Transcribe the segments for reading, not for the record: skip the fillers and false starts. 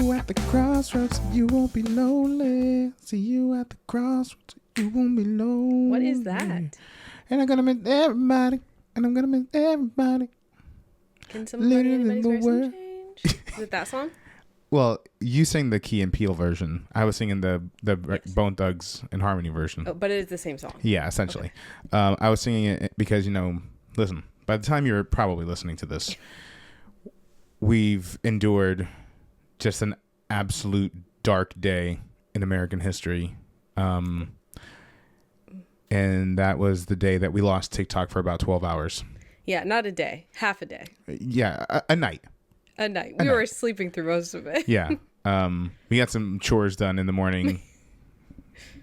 you at the crossroads, you won't be lonely. See you at the crossroads, you won't be lonely. What is that? And I'm gonna miss everybody. And I'm gonna miss everybody. Can somebody anybody's version change? Is it that song? Well, you sang the Key and Peele version. I was singing the yes. Bone Thugs and Harmony version. Oh, but it is the same song. Yeah, essentially. Okay. I was singing it because, listen, by the time you're probably listening to this, we've endured just an absolute dark day in American history. And that was the day that we lost TikTok for about 12 hours. Yeah, not a day. Half a day. Yeah, a night. A night. We were sleeping through most of it. Yeah. We got some chores done in the morning,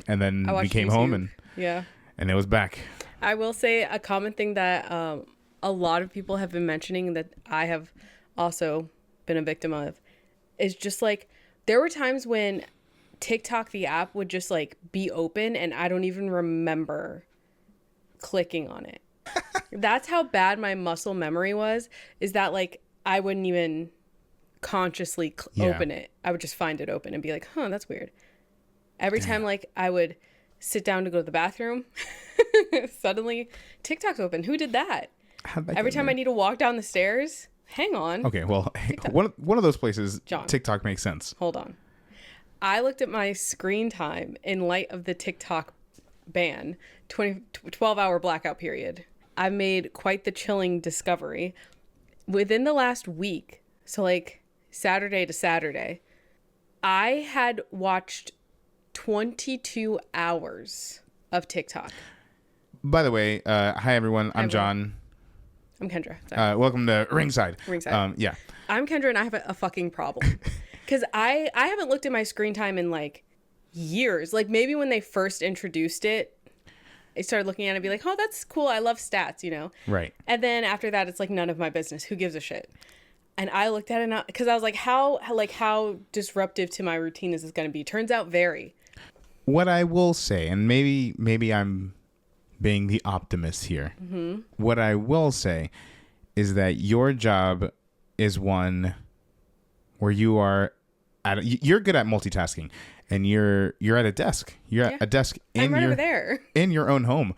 and then we came home and it was back. I will say a common thing that a lot of people have been mentioning that I have also been a victim of is just like there were times when TikTok, the app, would just like be open and I don't even remember clicking on it. That's how bad my muscle memory was, is that like I wouldn't even consciously open it. I would just find it open and be like, huh, that's weird. Every time like I would sit down to go to the bathroom, suddenly TikTok's open. Who did that? Every time I need to walk down the stairs, hang on. Okay, well, one of those places, John, TikTok makes sense. Hold on. I looked at my screen time in light of the TikTok ban, 12-hour blackout period. I made quite the chilling discovery. Within the last week, so like Saturday to Saturday, I had watched 22 hours of TikTok. By the way, hi everyone. I'm John. I'm Kendra. Welcome to Ringside. Yeah. I'm Kendra and I have a fucking problem. Because I haven't looked at my screen time in like years. Like maybe when they first introduced it, I started looking at it and be like, oh, that's cool. I love stats, Right. And then after that, it's like none of my business. Who gives a shit? And I looked at it because I was like, how disruptive to my routine is this going to be? Turns out very. What I will say, and maybe I'm being the optimist here. Mm-hmm. What I will say is that your job is one where you're good at multitasking. And you're at a desk. You're at a desk over there in your own home.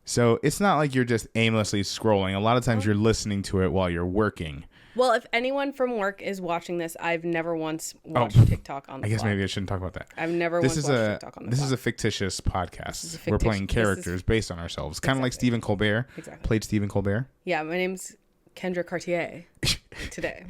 So it's not like you're just aimlessly scrolling. A lot of times you're listening to it while you're working. Well, if anyone from work is watching this, I've never once watched TikTok on the I guess fly. Maybe I shouldn't talk about that. I've never once watched TikTok on the fly. This is a fictitious podcast. We're playing characters based on ourselves. Kind of like Stephen Colbert. Exactly. Played Stephen Colbert. Yeah, my name's Kendra Cartier today.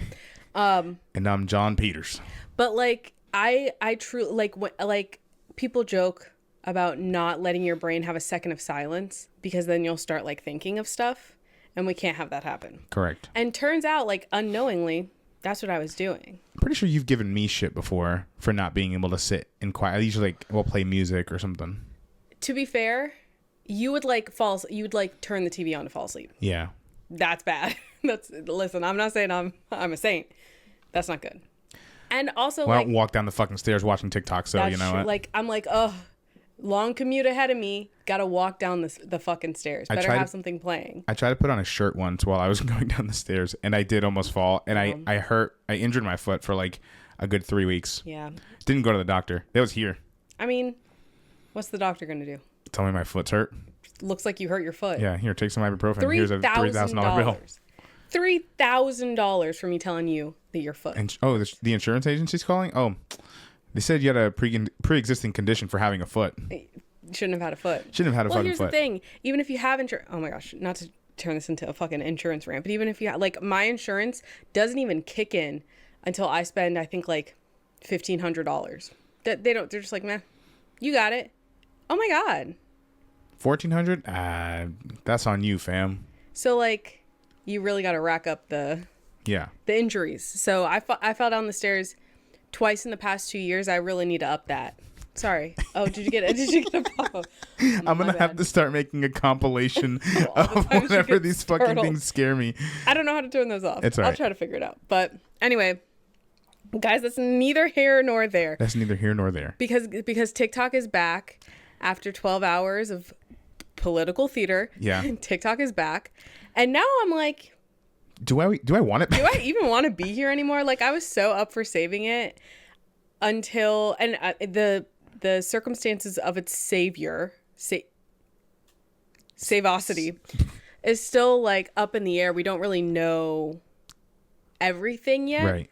And I'm John Peters. But like... I truly like people joke about not letting your brain have a second of silence because then you'll start like thinking of stuff, and we can't have that happen. Correct. And turns out like unknowingly that's what I was doing. I'm pretty sure you've given me shit before for not being able to sit in quiet. I usually we'll play music or something. To be fair, you would turn the TV on to fall asleep. Yeah. That's bad. Listen, I'm not saying I'm a saint. That's not good. And also, I don't walk down the fucking stairs watching TikTok, so you know what? Like, I'm like, oh, long commute ahead of me. Gotta walk down the fucking stairs. Better have something playing. I tried to put on a shirt once while I was going down the stairs, and I did almost fall. And I injured my foot for like a good 3 weeks. Yeah. Didn't go to the doctor. It was here. I mean, what's the doctor gonna do? Tell me my foot's hurt. Looks like you hurt your foot. Yeah, here, take some ibuprofen. Here's a $3,000 bill. $3,000 for me telling you that your foot. And the insurance agency's calling? Oh, they said you had a pre-existing condition for having a foot. You shouldn't have had a foot. Shouldn't have had a fucking foot. Well, here's the thing. Even if you have insurance, oh my gosh, not to turn this into a fucking insurance rant, but even if you have, like, my insurance doesn't even kick in until I spend, I think, like $1,500. They're just like, man, you got it. Oh my God. $1,400? That's on you, fam. So like, you really got to rack up the injuries. So I fell down the stairs twice in the past 2 years. I really need to up that. Sorry. Oh, did you get a pop-up? I'm going to have to start making a compilation of whenever these fucking things scare me. I don't know how to turn those off. It's all right. I'll try to figure it out. But anyway, guys, that's neither here nor there. That's neither here nor there. Because TikTok is back after 12 hours of political theater. Yeah. TikTok is back. And now I'm like, do I want it? Do I even want to be here anymore? Like, I was so up for saving it until, and the circumstances of its savior, savosity, is still like up in the air. We don't really know everything yet. Right.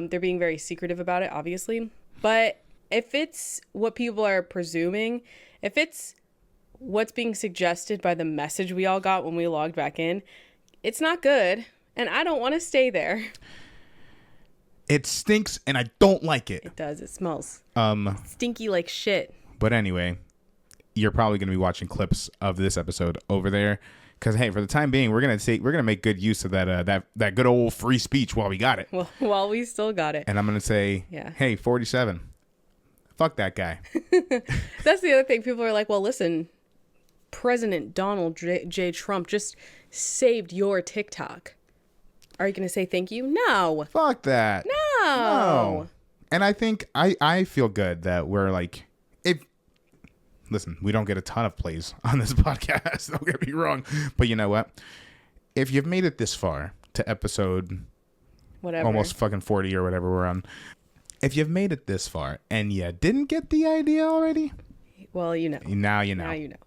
They're being very secretive about it, obviously. But if it's what people are presuming, if it's what's being suggested by the message we all got when we logged back in, it's not good. And I don't want to stay there. It stinks and I don't like it. It does. It smells stinky like shit. But anyway, you're probably going to be watching clips of this episode over there. Because, hey, for the time being, we're gonna make good use of that good old free speech while we got it. Well, while we still got it. And I'm gonna say, hey, 47, fuck that guy. That's the other thing. People are like, well, listen, President Donald J. Trump just saved your TikTok. Are you gonna say thank you? No. Fuck that. No. And I think I feel good that we're like, listen, we don't get a ton of plays on this podcast. Don't get me wrong. But you know what? If you've made it this far to episode whatever, almost fucking 40 or whatever we're on. If you've made it this far and you didn't get the idea already, well, you know. Now you know. Now you know.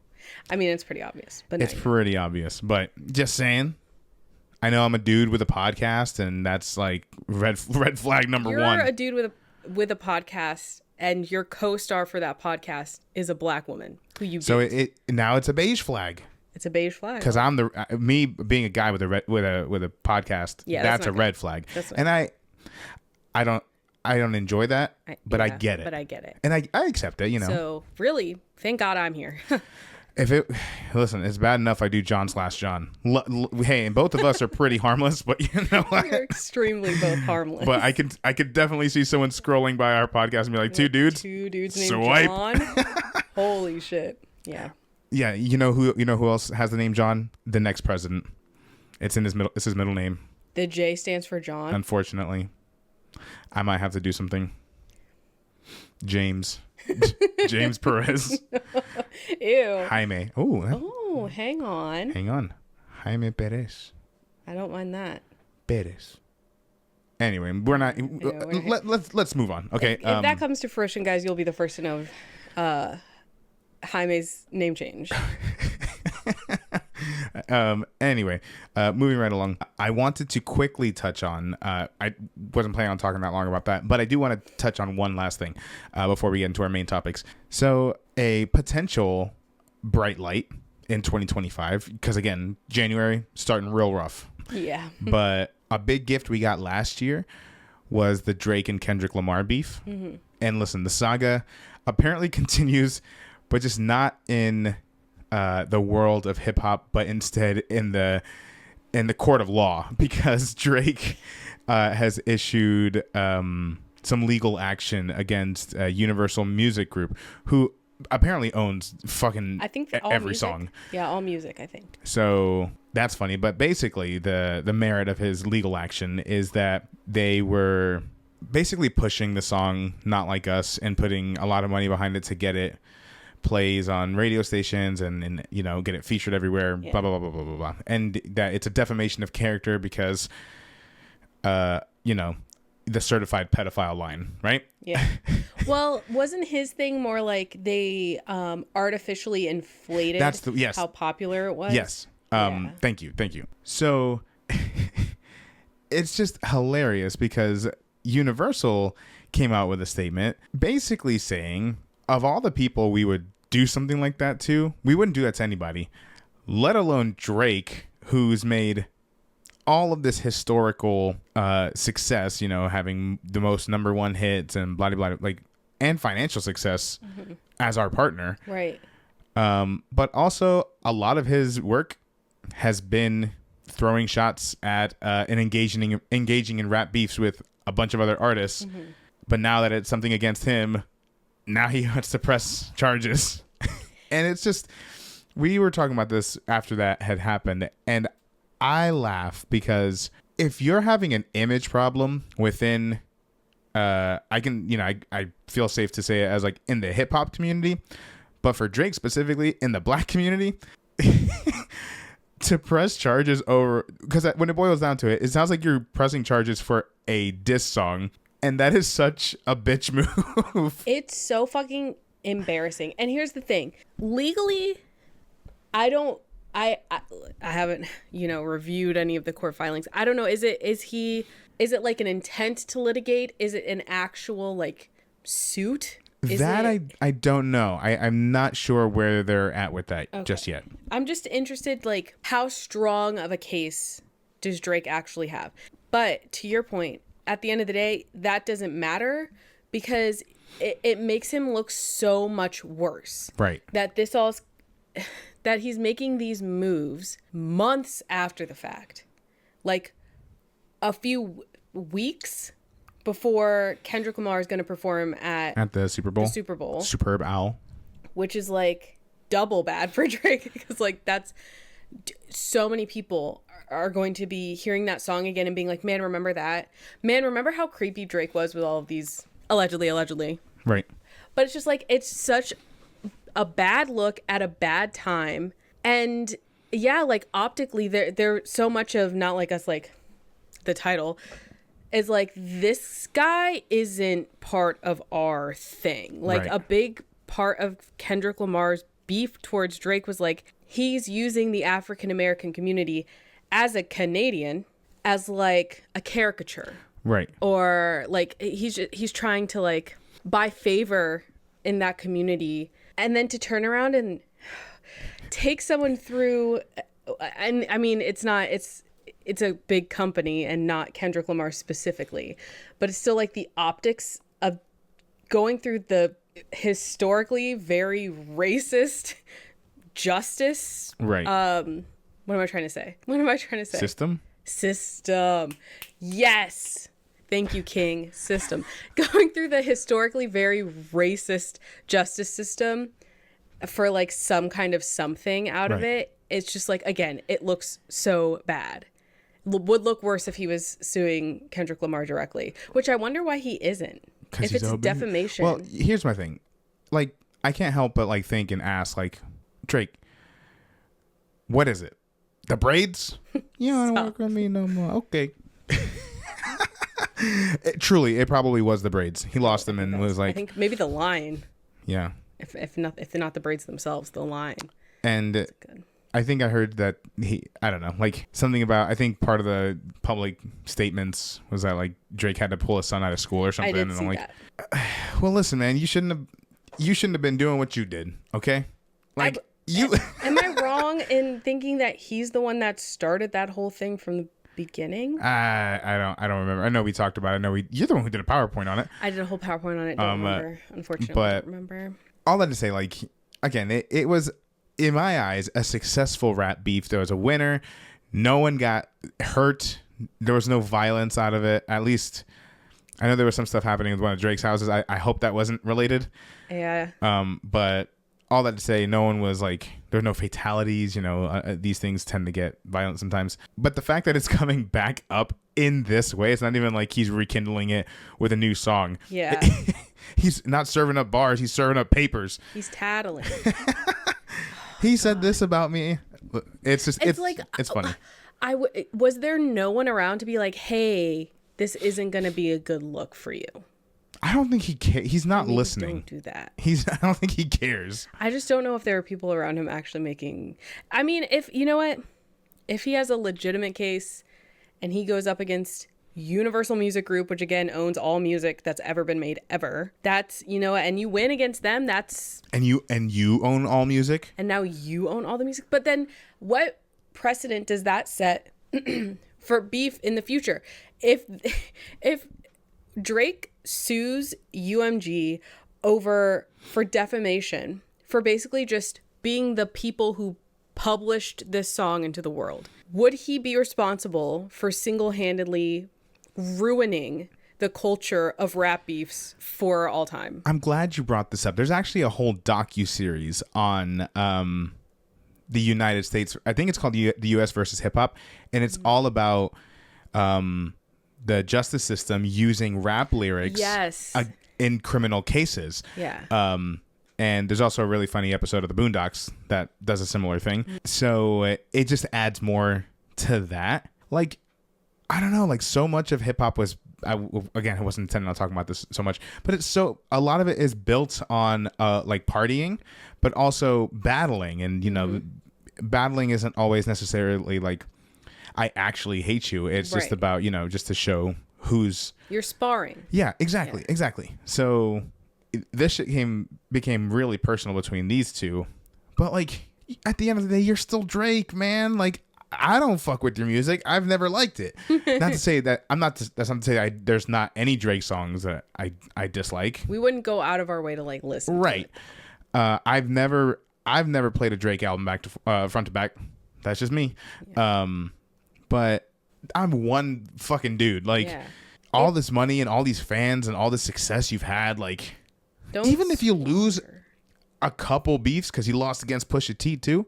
I mean, it's pretty obvious. But it's pretty obvious. But just saying, I know I'm a dude with a podcast, and that's like red flag number one. You're a dude with a podcast. And your co-star for that podcast is a black woman who you. So now it's a beige flag. It's a beige flag because I'm me being a guy with a podcast. Yeah, that's a red flag. And I don't enjoy that, but I get it. But I get it, and I accept it. You know. So really, thank God I'm here. Listen, it's bad enough I do John/John. Hey, and both of us are pretty harmless, but you know, we're extremely both harmless. But I could definitely see someone scrolling by our podcast and be like, two dudes named Swipe. John. Holy shit! Yeah. Yeah, you know who else has the name John? The next president. It's his middle name. The J stands for John. Unfortunately, I might have to do something. James Perez. Ew. Jaime. Oh, hang on. Jaime Perez. I don't mind that. Perez. Anyway, we're not. Let's move on. Okay. If that comes to fruition, guys, you'll be the first to know Jaime's name change. Anyway, moving right along, I wanted to quickly touch on, I wasn't planning on talking that long about that, but I do want to touch on one last thing before we get into our main topics. So a potential bright light in 2025, because again, January starting real rough. Yeah. But a big gift we got last year was the Drake and Kendrick Lamar beef. Mm-hmm. And listen, the saga apparently continues, but just not in the world of hip hop, but instead in the court of law, because Drake has issued some legal action against Universal Music Group, who apparently owns fucking every song. Yeah, all music, I think. So that's funny, but basically the merit of his legal action is that they were basically pushing the song Not Like Us and putting a lot of money behind it to get it plays on radio stations and you know, get it featured everywhere, blah blah blah blah blah blah, and that it's a defamation of character because you know, the certified pedophile line, right? Yeah. Well, wasn't his thing more like they artificially inflated how popular it was? Yes. Thank you. So it's just hilarious because Universal came out with a statement basically saying, of all the people we would do something like that to, we wouldn't do that to anybody, let alone Drake, who's made all of this historical success, you know, having the most number one hits and blah, blah, blah, like, and financial success as our partner. Right. But also a lot of his work has been throwing shots at and engaging in rap beefs with a bunch of other artists. Mm-hmm. But now that it's something against him, now he wants to press charges. And it's just, we were talking about this after that had happened, and I laugh because if you're having an image problem within, I feel safe to say it as like in the hip hop community, but for Drake specifically in the black community, to press charges over, because when it boils down to it, it sounds like you're pressing charges for a diss song, and that is such a bitch move. It's so fucking embarrassing. And here's the thing, legally, I haven't, reviewed any of the court filings. I don't know. Is it like an intent to litigate? Is it an actual like suit? I don't know. I'm not sure where they're at with that just yet. I'm just interested, like, how strong of a case does Drake actually have? But to your point, at the end of the day, that doesn't matter because it makes him look so much worse. Right. That he's making these moves months after the fact. Like a few weeks before Kendrick Lamar is going to perform at the Super Bowl. Superb Owl. Which is like double bad for Drake because like that's so many people are going to be hearing that song again and being like, man, remember that? Man, remember how creepy Drake was with all of these allegedly. Right. But it's just like, it's such a bad look at a bad time. And yeah, like optically they're so much of Not Like Us, like the title is like, this guy isn't part of our thing. Like right. A big part of Kendrick Lamar's beef towards Drake was like, he's using the African American community as a Canadian as like a caricature. Right. Or like he's trying to like buy favor in that community, and then to turn around and take someone through, and I mean it's a big company and not Kendrick Lamar specifically, but it's still like the optics of going through the historically very racist justice. Right. What am I trying to say? System. Yes. Thank you, King. System. Going through the historically very racist justice system for like some kind of something out of it. It's just like, again, it looks so bad. Would look worse if he was suing Kendrick Lamar directly, which I wonder why he isn't. If it's defamation. Well, here's my thing. Like, I can't help but like think and ask, like, Drake, what is it? The braids? You don't work with me no more. Okay. It probably was the braids. He lost them and was like, I think maybe the line. Yeah. If they're not the braids themselves, the line. And I think I heard that I don't know, like something about, I think part of the public statements was that like Drake had to pull his son out of school or something. I did and see I'm like, that. Well, listen, man, you shouldn't have been doing what you did. Okay. Like am I wrong in thinking that he's the one that started that whole thing from the beginning? I don't remember. I know we talked about it. You're the one who did a PowerPoint on it. I did a whole PowerPoint on it. Don't remember. Unfortunately, but I don't remember. All that to say, like, again, it was, in my eyes, a successful rap beef. There was a winner. No one got hurt. There was no violence out of it. At least, I know there was some stuff happening with one of Drake's houses. I hope that wasn't related. Yeah. But all that to say, no one was like, there were no fatalities. These things tend to get violent sometimes. But the fact that it's coming back up in this way, it's not even like he's rekindling it with a new song. Yeah. He's not serving up bars. He's serving up papers. He's tattling. He said this about me. It's just, it's like, it's funny. Was there no one around to be like, hey, this isn't going to be a good look for you? I don't think he cares. He's not listening. Don't do that. I don't think he cares. I just don't know if there are people around him actually making. I mean, if you know what, if he has a legitimate case and he goes up against Universal Music Group, which again owns all music that's ever been made ever, that's, and you win against them, that's. And you own all music. And now you own all the music. But then what precedent does that set for beef in the future? If Drake sues UMG for defamation, for basically just being the people who published this song into the world, would he be responsible for single-handedly ruining the culture of rap beefs for all time? I'm glad you brought this up. There's actually a whole docu-series on the United States. I think it's called the U.S. versus hip hop, and it's all about the justice system using rap lyrics yes. In criminal cases. Yeah. And there's also a really funny episode of the Boondocks that does a similar thing. So it just adds more to that. Like, I don't know, like so much of hip hop was, again, I wasn't intending on talking about this so much, but a lot of it is built on like partying, but also battling. And, you know, battling isn't always necessarily like, I actually hate you. It's just about, you know, just to show who's... You're sparring. Yeah, exactly. So this shit became really personal between these two. But, like, at the end of the day, you're still Drake, man. Like, I don't fuck with your music. I've never liked it. Not to say that... That's not to say there's not any Drake songs that I dislike. We wouldn't go out of our way to, like, listen to it. I've never played a Drake album back to front to back. That's just me. Yeah. But I'm one fucking dude. Like, all this money and all these fans and all this success you've had, like, even if you lose a couple beefs, because he lost against Pusha T too,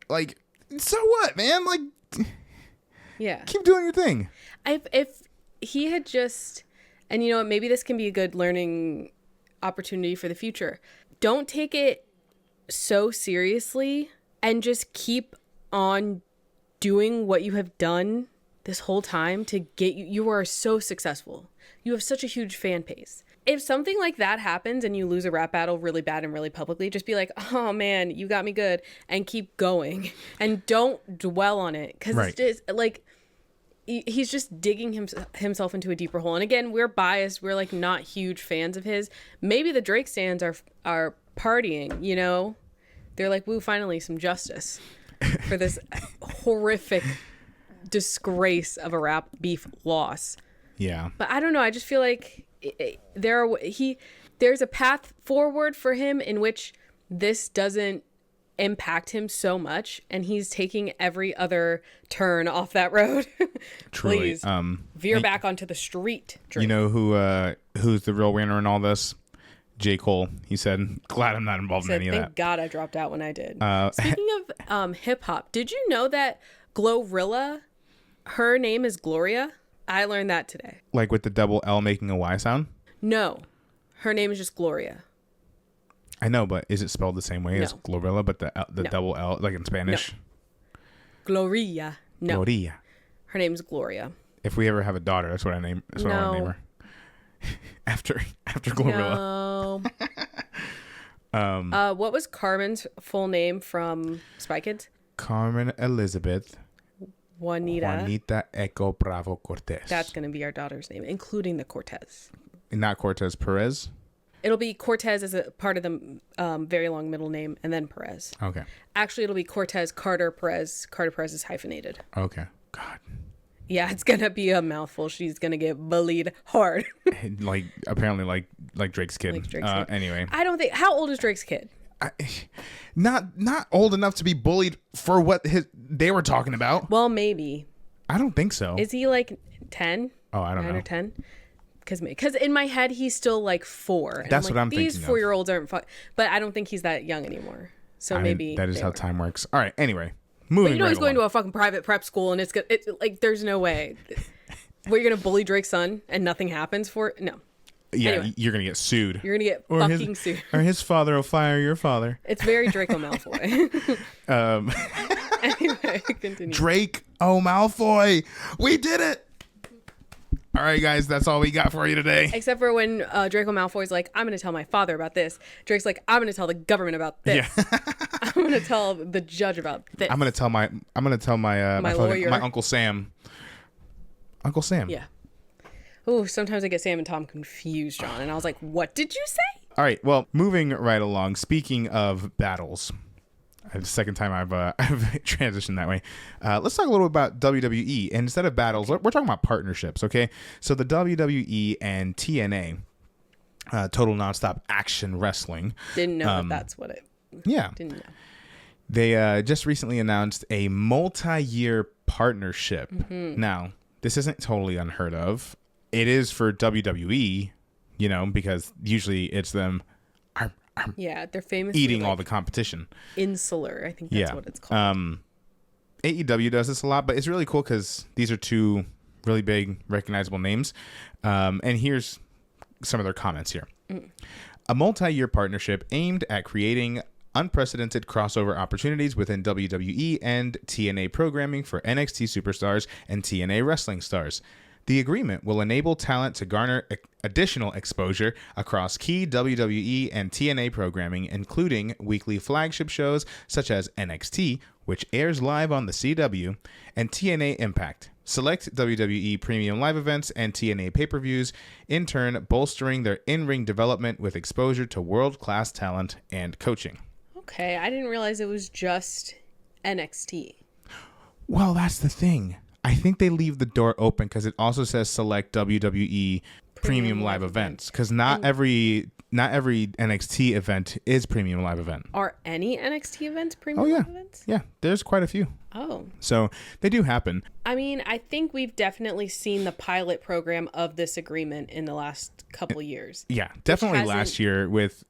like, so what, man? Like, keep doing your thing. If he had just, and you know what, maybe this can be a good learning opportunity for the future. Don't take it so seriously and just keep on doing what you have done this whole time to get you are so successful. You have such a huge fan base. If something like that happens and you lose a rap battle really bad and really publicly, just be like, oh man, you got me good, and keep going and don't dwell on it. Because it's just like, he's just digging himself into a deeper hole. And again, we're biased. We're like not huge fans of his. Maybe the Drake stans are partying, you know? They're like, woo, finally some justice for this horrific disgrace of a rap beef loss. Yeah. But I don't know. I just feel like there's a path forward for him in which this doesn't impact him so much, and he's taking every other turn off that road. Truly. Please veer back onto the street. Drake. You know who's the real winner in all this? J. Cole. He said, glad I'm not involved in any of that. Thank God I dropped out when I did. Speaking of hip-hop, did you know that Glorilla, her name is Gloria? I learned that today. Like with the double L making a Y sound? No. Her name is just Gloria. I know, but is it spelled the same way as Glorilla, but the double L, like in Spanish? No. Gloria. No. Gloria. Her name is Gloria. If we ever have a daughter, that's what I name. That's what I want to name her. after Glorilla. No. What was Carmen's full name from Spy Kids? Carmen Elizabeth Juanita Echo Bravo Cortez. That's going to be our daughter's name, including the Cortez. Not Cortez, Perez? It'll be Cortez as a part of the very long middle name, and then Perez. Okay. Actually, it'll be Cortez Carter Perez. Carter Perez is hyphenated. Okay. God. Yeah, it's going to be a mouthful. She's going to get bullied hard. Apparently like Drake's kid. Like Drake's kid. Anyway. I don't think... How old is Drake's kid? Not old enough to be bullied for what they were talking about. Well, maybe. I don't think so. Is he like 10? Oh, I don't know. 9 or 10? Because in my head, he's still like 4. And That's what I'm thinking. These 4-year-olds aren't fun. But I don't think he's that young anymore. So maybe... That is how time works. All right, anyway. Moving but you know he's going to a fucking private prep school, and it's like there's no way where you're gonna bully Drake's son and nothing happens for it. No. Yeah, anyway, you're gonna get sued. You're gonna get sued. Or his father will fire your father. It's very Draco Malfoy. Anyway, continue. Draco Malfoy, we did it. All right, guys, that's all we got for you today. Except for when Draco Malfoy's like, I'm going to tell my father about this. Drake's like, I'm going to tell the government about this. Yeah. I'm going to tell the judge about this. I'm going to tell my lawyer, my Uncle Sam. Uncle Sam. Yeah. Ooh, sometimes I get Sam and Tom confused, John. And I was like, what did you say? All right. Well, moving right along. Speaking of battles. The second time I've transitioned that way. Let's talk a little bit about WWE. And instead of battles, we're talking about partnerships, okay? So the WWE and TNA, Total Nonstop Action Wrestling. Didn't know that's what it... Yeah. Didn't know. They just recently announced a multi-year partnership. Mm-hmm. Now, this isn't totally unheard of. It is for WWE, because usually it's them... Yeah, they're famous eating all the competition. Insular, I think that's what it's called. AEW does this a lot, but it's really cool because these are two really big, recognizable names. And here's some of their comments here. a multi-year partnership aimed at creating unprecedented crossover opportunities within WWE and TNA programming for NXT superstars and TNA wrestling stars. The agreement will enable talent to garner additional exposure across key WWE and TNA programming, including weekly flagship shows such as NXT, which airs live on the CW, and TNA Impact, select WWE premium live events and TNA pay-per-views, in turn bolstering their in-ring development with exposure to world-class talent and coaching. Okay, I didn't realize it was just NXT. Well, that's the thing. I think they leave the door open because it also says select WWE premium live events, because not every NXT event is premium live event. Are any NXT events premium live events? Yeah, there's quite a few. Oh. So they do happen. I mean, I think we've definitely seen the pilot program of this agreement in the last couple years. Yeah, definitely last year with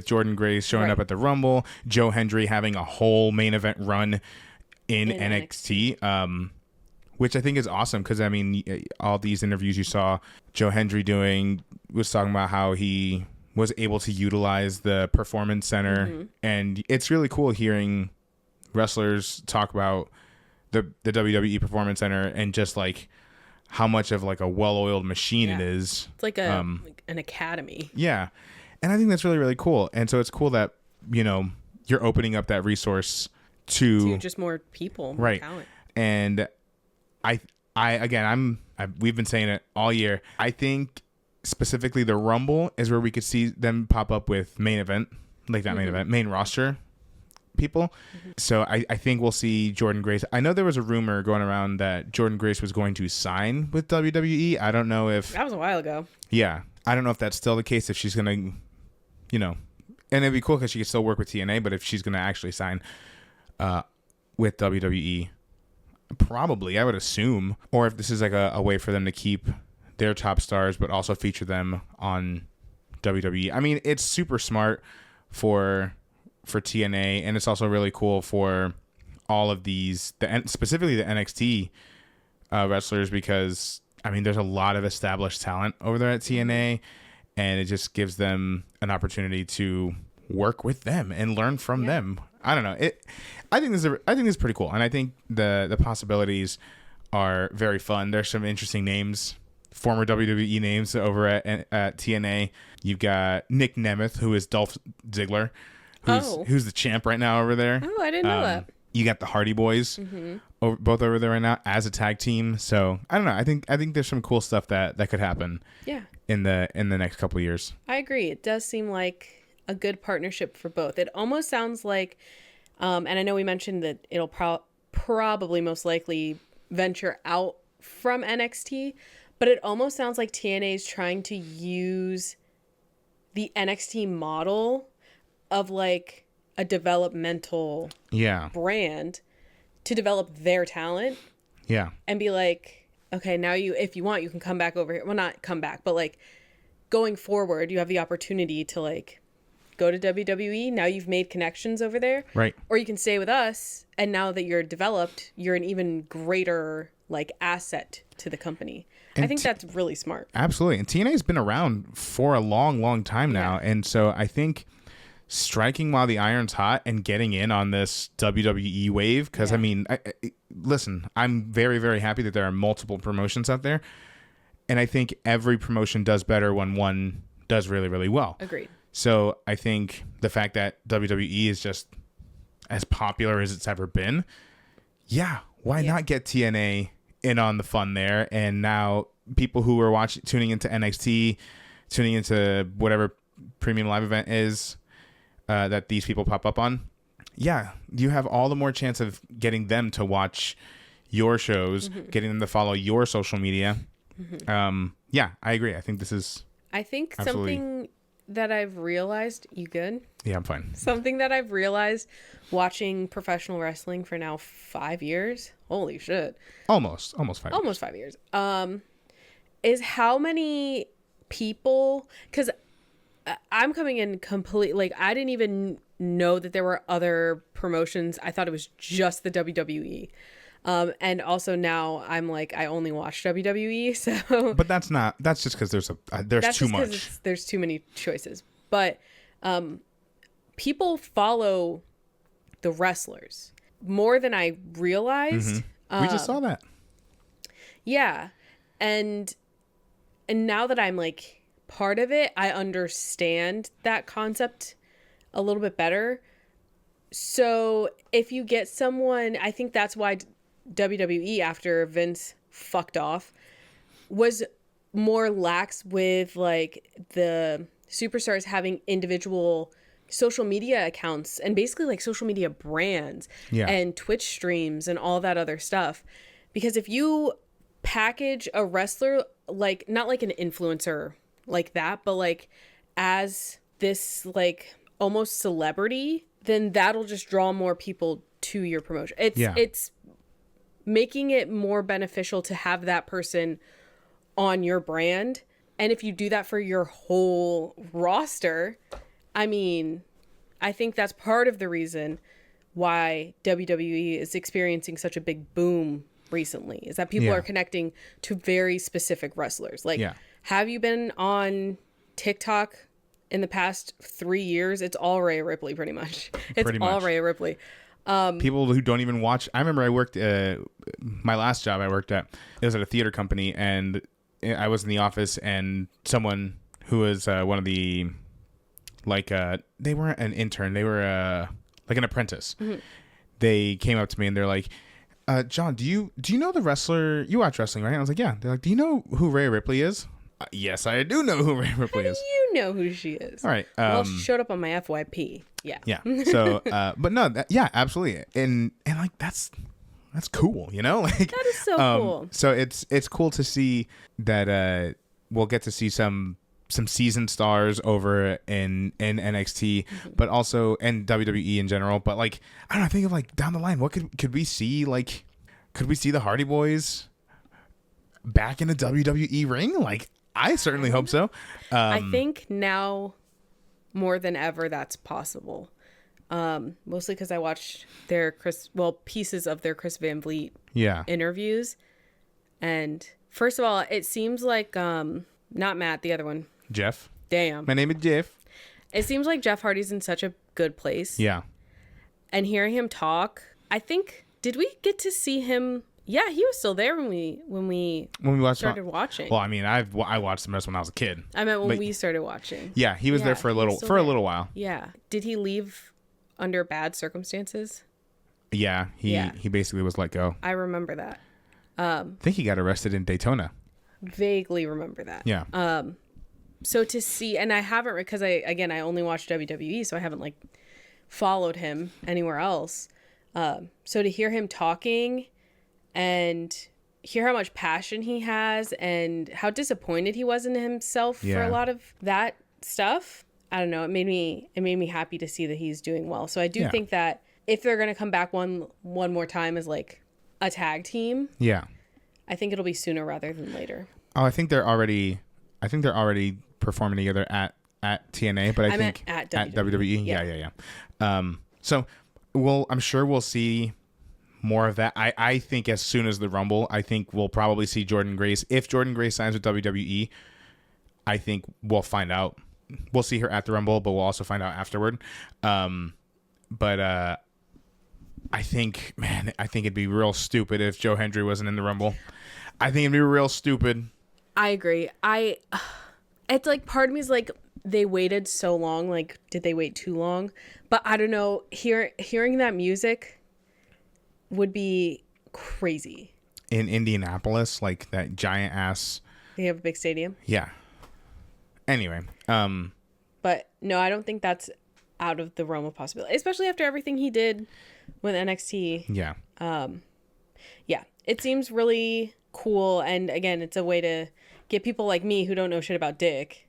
Jordan Grace showing up at the Rumble, Joe Hendry having a whole main event run in NXT. Which I think is awesome because, I mean, all these interviews you saw Joe Hendry doing was talking about how he was able to utilize the Performance Center. Mm-hmm. And it's really cool hearing wrestlers talk about the WWE Performance Center and just like how much of like a well-oiled machine it is. It's like an academy. Yeah. And I think that's really, really cool. And so it's cool that, you know, you're opening up that resource to just more people, more talent. And we've been saying it all year. I think specifically the Rumble is where we could see them pop up with main event, like that main event, main roster people. Mm-hmm. So I think we'll see Jordan Grace. I know there was a rumor going around that Jordan Grace was going to sign with WWE. I don't know if... That was a while ago. Yeah. I don't know if that's still the case, if she's going to, you know... And it'd be cool because she could still work with TNA, but if she's going to actually sign with WWE... Probably, I would assume. Or if this is like a way for them to keep their top stars, but also feature them on WWE. I mean, it's super smart for TNA, and it's also really cool for all of these, specifically the NXT wrestlers, because, I mean, there's a lot of established talent over there at TNA, and it just gives them an opportunity to work with them and learn from them. I don't know. I think this is pretty cool, and I think the possibilities are very fun. There's some interesting names, former WWE names over at TNA. You've got Nick Nemeth, who is Dolph Ziggler, who's the champ right now over there. Oh, I didn't know that. You got the Hardy Boys, both over there right now as a tag team. So I don't know. I think there's some cool stuff that could happen. Yeah. In the next couple of years. I agree. It does seem like a good partnership for both. It almost sounds like, and I know we mentioned that it'll probably most likely venture out from NXT, but it almost sounds like TNA is trying to use the NXT model of like a developmental brand to develop their talent. Yeah. And be like, okay, now if you want, you can come back over here. Well, not come back, but like going forward, you have the opportunity to like go to WWE. Now you've made connections over there. Right. Or you can stay with us, and now that you're developed, you're an even greater like asset to the company. And I think that's really smart. Absolutely. And TNA's been around for a long, long time now. And so I think striking while the iron's hot and getting in on this WWE wave, because I mean, listen, I'm very, very happy that there are multiple promotions out there. And I think every promotion does better when one does really, really well. Agreed. So I think the fact that WWE is just as popular as it's ever been, why not get TNA in on the fun there? And now people who are tuning into NXT, tuning into whatever premium live event is that these people pop up on, you have all the more chance of getting them to watch your shows, getting them to follow your social media. I agree. I think this is... I think something that I've realized... You good? Yeah, I'm fine. Something that I've realized watching professional wrestling for now 5 years... Holy shit. Almost 5 years. Almost 5 years. Is how many people... Because I'm coming in complete... Like, I didn't even know that there were other promotions. I thought it was just the WWE. And also now I'm like, I only watch WWE, so... But that's just because there's too much. There's too many choices. but people follow the wrestlers more than I realized. We just saw that. Yeah. And now that I'm like part of it, I understand that concept a little bit better. So if you get someone, I think that's why WWE, after Vince fucked off, was more lax with like the superstars having individual social media accounts and basically like social media brands and Twitch streams and all that other stuff. Because if you package a wrestler, like not like an influencer like that, but like as this like almost celebrity, then that'll just draw more people to your promotion. It's making it more beneficial to have that person on your brand. And if you do that for your whole roster, I mean, I think that's part of the reason why WWE is experiencing such a big boom recently, is that people are connecting to very specific wrestlers. Like, have you been on TikTok in the past 3 years? It's all Rhea Ripley, pretty much. Rhea Ripley. People who don't even watch. I remember I worked, my last job I worked at, it was at a theater company, and I was in the office, and someone who was one of the, like, they weren't an intern, they were like an apprentice. They came up to me and they're like, John, do you know the wrestler? You watch wrestling, right? And I was like, yeah. They're like, do you know who Rhea Ripley is? Yes, I do know who Rhea Ripley is. You know who she is. All right. Well, she showed up on my FYP. Yeah. Yeah. So, but no, absolutely. And like, that's cool, you know? Like, that is so cool. So it's cool to see that we'll get to see some seasoned stars over in NXT, but also in WWE in general. But like, I don't know, think of like down the line, what could we see? Like, could we see the Hardy Boys back in a WWE ring? Like, I certainly hope so. I think now more than ever that's possible. Mostly because I watched pieces of their Chris Van Vliet interviews. And first of all, it seems like not Matt, the other one. Jeff. Damn. My name is Jeff. It seems like Jeff Hardy's in such a good place. Yeah. And hearing him talk, I think, did we get to see him? Yeah, he was still there when we started watching. Well, I mean, I watched the most when I was a kid. I meant when we started watching. Yeah, he was there for a little while. Yeah. Did he leave under bad circumstances? Yeah, he basically was let go. I remember that. I think he got arrested in Daytona. Vaguely remember that. Yeah. So to see, and I haven't, because I only watched WWE, so I haven't like followed him anywhere else. So to hear him talking and hear how much passion he has and how disappointed he was in himself for a lot of that stuff, I don't know, it made me happy to see that he's doing well. So I do think that if they're going to come back one more time as like a tag team, I think it'll be sooner rather than later. Oh, I think they're already performing together at TNA, but I think at WWE. Yeah. So I'm sure we'll see more of that. I think as soon as the Rumble, I think we'll probably see Jordynne Grace. If Jordynne Grace signs with WWE, I think we'll find out. We'll see her at the Rumble, but we'll also find out afterward. But I think it'd be real stupid if Joe Hendry wasn't in the Rumble. I think it'd be real stupid. I agree. It's like, part of me is like, they waited so long. Like, did they wait too long? But I don't know. Hearing that music would be crazy. In Indianapolis, like that giant ass. They have a big stadium. Yeah. Anyway. But no, I don't think that's out of the realm of possibility, especially after everything he did with NXT. Yeah. Yeah. It seems really cool. And again, it's a way to get people like me who don't know shit about Dick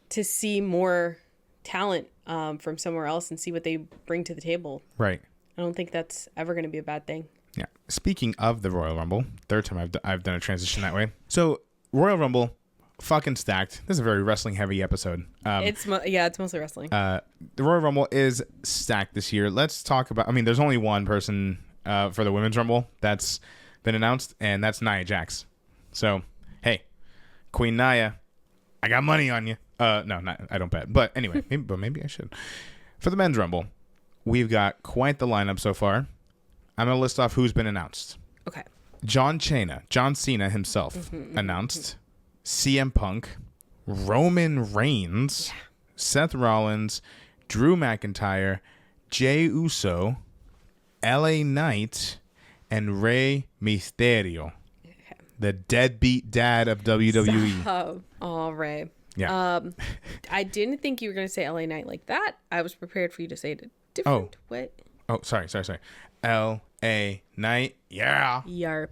to see more talent from somewhere else and see what they bring to the table. Right. I don't think that's ever going to be a bad thing. Yeah. Speaking of the Royal Rumble, third time I've done a transition that way. So Royal Rumble, fucking stacked. This is a very wrestling heavy episode. It's mostly wrestling. The Royal Rumble is stacked this year. Let's talk about. I mean, there's only one person for the Women's Rumble that's been announced, and that's Nia Jax. So, hey, Queen Nia, I got money on you. No, not I don't bet. But anyway, maybe I should. For the men's Rumble, we've got quite the lineup so far. I'm gonna list off who's been announced. Okay. John Cena himself announced. CM Punk, Roman Reigns, Seth Rollins, Drew McIntyre, Jey Uso, LA Knight, and Rey Mysterio, the deadbeat dad of WWE. Oh, Ray. Yeah. I didn't think you were going to say LA Knight like that. I was prepared for you to say it a different way. Oh, sorry. LA Knight. Yeah. Yarp.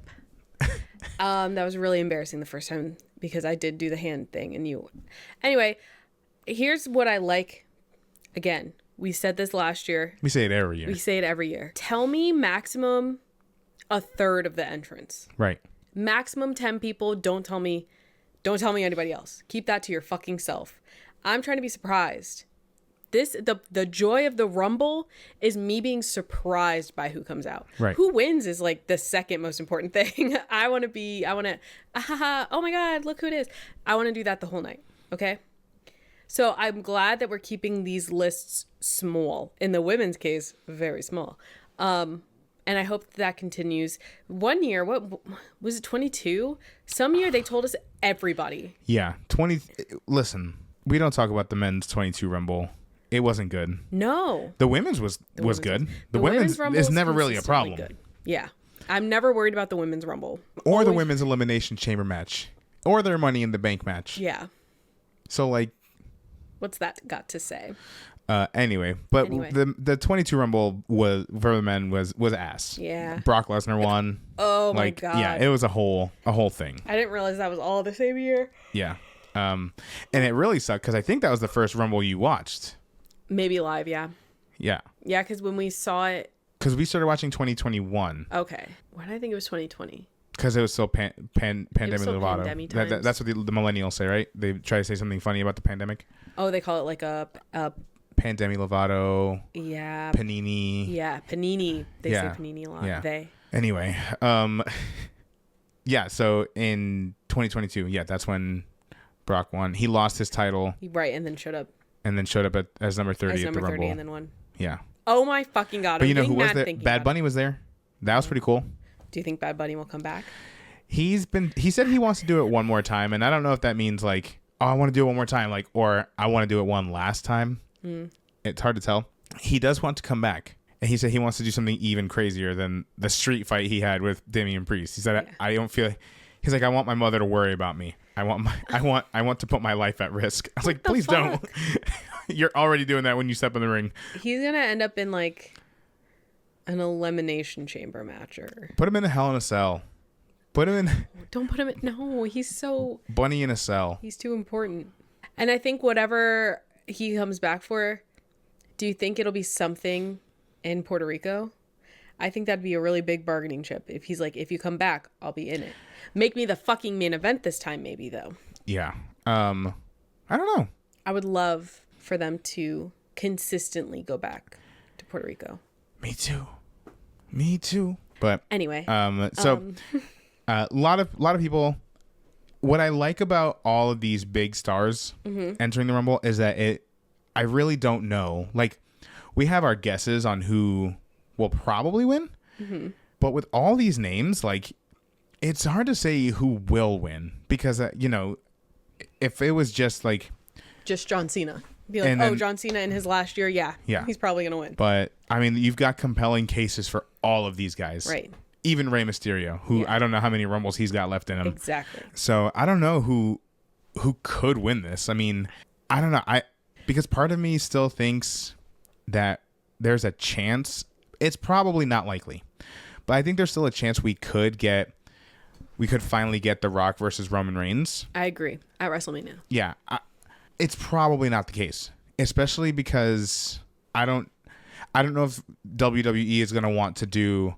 That was really embarrassing the first time because I did do the hand thing and you. Anyway, here's what I like. Again, we said this last year. We say it every year. Tell me maximum a third of the entrance. Right. Maximum 10 people. Don't tell me anybody else. Keep that to your fucking self. I'm trying to be surprised. The joy of the Rumble is me being surprised by who comes out. Right. Who wins is like the second most important thing. Oh my God, look who it is. I want to do that the whole night. Okay. So I'm glad that we're keeping these lists small. In the women's case, very small. And I hope that continues. One year, what was it, 22? Some year they told us everybody. Yeah, 20. Listen, we don't talk about the men's 22 Rumble. It wasn't good. No. The women's was good. The women's Rumble is never really a problem. good. Yeah. I'm never worried about the women's Rumble. Or the women's elimination chamber match. Or their Money in the Bank match. Yeah. So, like... What's that got to say? Anyway. The 22 Rumble was for the men was ass. Yeah. Brock Lesnar won. Oh my God. Yeah, it was a whole thing. I didn't realize that was all the same year. Yeah. And it really sucked because I think that was the first Rumble you watched. Maybe live, yeah. Yeah. Yeah, because when we saw it... Because we started watching 2021. Okay. Why did I think it was 2020? Because it was still pandemic Lovato. That's what the millennials say, right? They try to say something funny about the pandemic. Oh, they call it like a Pandemic Lovato. Yeah. Panini. Yeah, Panini. They say Panini a lot. Yeah. They. Anyway, yeah. So in 2022, that's when Brock won. He lost his title. Right, and then showed up. As number 30 at the Rumble. And then won. Yeah. Oh my fucking God! But you know who was there? Bad Bunny was there. That was pretty cool. Do you think Bad Bunny will come back? He said he wants to do it one more time, and I don't know if that means like, oh, I want to do it one more time, like, or I want to do it one last time. It's hard to tell. He does want to come back, and he said he wants to do something even crazier than the street fight he had with Damian Priest. He said, I don't feel. He's like, I want my mother to worry about me. I want to put my life at risk. I was like, please don't. You're already doing that when you step in the ring. He's gonna end up in like an elimination chamber match or put him in a Hell in a Cell. Put him in. Don't put him in. No, he's so Bunny in a cell. He's too important. And I think whatever he comes back for, do you think it'll be something in Puerto Rico? I think that'd be a really big bargaining chip. If he's like, if you come back, I'll be in it. Make me the fucking main event this time, maybe though. Yeah. I don't know. I would love for them to consistently go back to Puerto Rico. Me too. But anyway, a lot of people. What I like about all of these big stars entering the Rumble is that I really don't know. Like, we have our guesses on who will probably win, but with all these names, like, it's hard to say who will win because if it was just John Cena. Be like, John Cena in his last year, yeah, he's probably gonna win. But I mean, you've got compelling cases for all of these guys, right? Even Rey Mysterio, who I don't know how many Rumbles he's got left in him. Exactly. So I don't know who could win this. I mean, I don't know. Because part of me still thinks that there's a chance. It's probably not likely, but I think there's still a chance we could finally get The Rock versus Roman Reigns. I agree. At WrestleMania. Yeah. It's probably not the case, especially because I don't know if WWE is going to want to do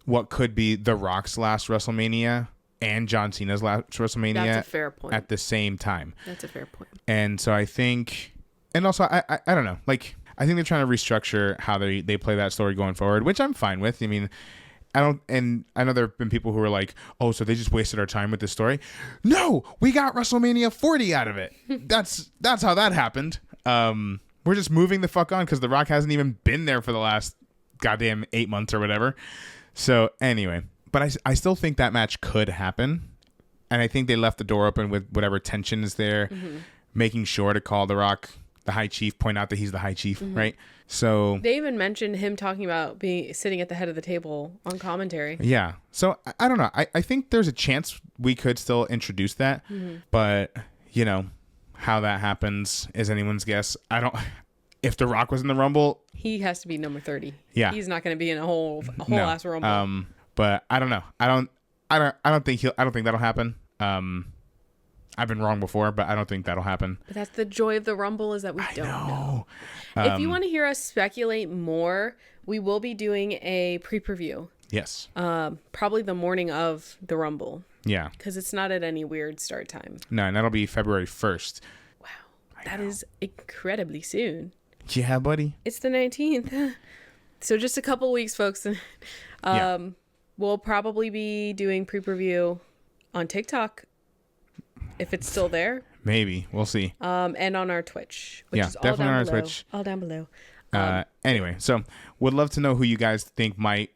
what could be The Rock's last WrestleMania and John Cena's last WrestleMania. That's a fair point. At the same time. That's a fair point. And so I think, and also I don't know, like, I think they're trying to restructure how they play that story going forward, which I'm fine with. I mean, and I know there have been people who are like, oh, so they just wasted our time with this story. No, we got WrestleMania 40 out of it. That's how that happened. We're just moving the fuck on because The Rock hasn't even been there for the last goddamn 8 months or whatever. So anyway, but I still think that match could happen. And I think they left the door open with whatever tension is there, making sure to call The Rock the High Chief, point out that he's the High Chief, right? So they even mentioned him talking about sitting at the head of the table on commentary. Yeah. So I don't know. I think there's a chance we could still introduce that, but you know, how that happens is anyone's guess. If The Rock was in the Rumble, he has to be number 30. Yeah. He's not going to be in a whole ass Rumble. But I don't know. I don't think that'll happen. I've been wrong before, but I don't think that'll happen. But that's the joy of the Rumble, is that we don't know. If you want to hear us speculate more, we will be doing a pre-preview. Yes. Probably the morning of the Rumble. Yeah. Because it's not at any weird start time. No, and that'll be February 1st. Wow. That is incredibly soon. Yeah, buddy. It's the 19th. So just a couple weeks, folks. We'll probably be doing pre-preview on TikTok. If it's still there. Maybe. We'll see. And on our Twitch. Which is all definitely down on our below. Twitch. All down below. Anyway, so would love to know who you guys think might